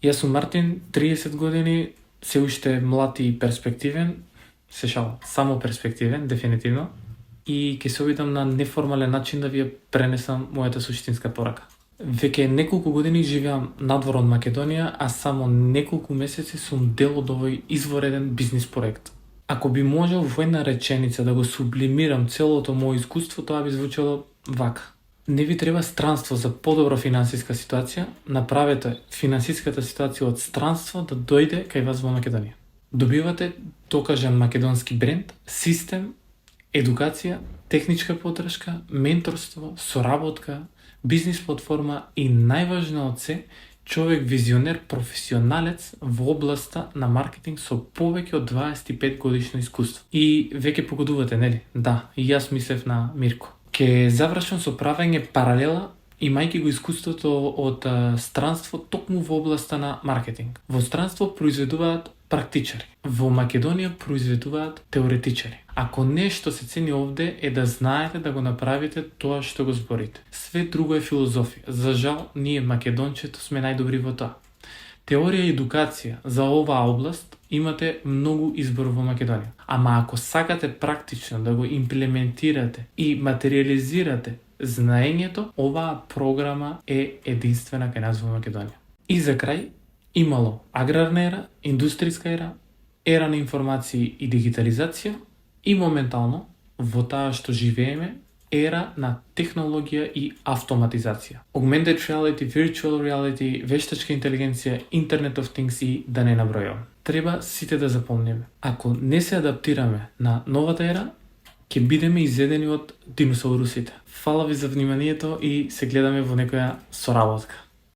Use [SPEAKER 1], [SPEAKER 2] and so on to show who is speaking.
[SPEAKER 1] Јас сум Мартин, 30 години, се уште млад и перспективен, се шалам, само перспективен, дефинитивно, и ќе се обидам на неформален начин да ви ја пренесам мојата суштинска порака. Веќе неколку години живеам надвор од Македонија, а само неколку месеци сум дел од овој извореден бизнис проект. Ако би можел во една реченица да го сублимирам целото моје искуство, тоа би звучало вака. Не ви треба странство за подобра финансиска ситуација, направете финансиската ситуација од странство да дојде кај вас во Македонија. Добивате докажан македонски бренд, систем, едукација, техничка поддршка, менторство, соработка, бизнис платформа и најважно од се, човек визионер, професионалец во областа на маркетинг со повеќе од 25 годишно искуство. И веќе погодувате, нели? Да, и јас мислев на Мирко. Ке завршам со правење паралела, имајќи го искуството од странство токму во областа на маркетинг. Во странство произведуваат практичари. Во Македонија произведуваат теоретичари. Ако нешто се цени овде е да знаете да го направите тоа што го зборите. Све друго е филозофија. За жал, ние македончето сме најдобри во тоа. Теорија и едукација за оваа област имате многу избор во Македонија. Ама ако сакате практично да го имплементирате и материализирате знаењето, оваа програма е единствена кај нас во Македонија. И за крај, имало аграрна ера, индустријска ера на информации и дигитализација и моментално во таа што живееме ера на технологија и автоматизација. Augmented reality, virtual reality, вештачка интелигенција, Internet of Things и да не набројувам. Треба сите да запомниме. Ако не се адаптираме на новата ера, ќе бидеме изедени од диносаурусите. Фала ви за вниманието и се гледаме во некоја соработка.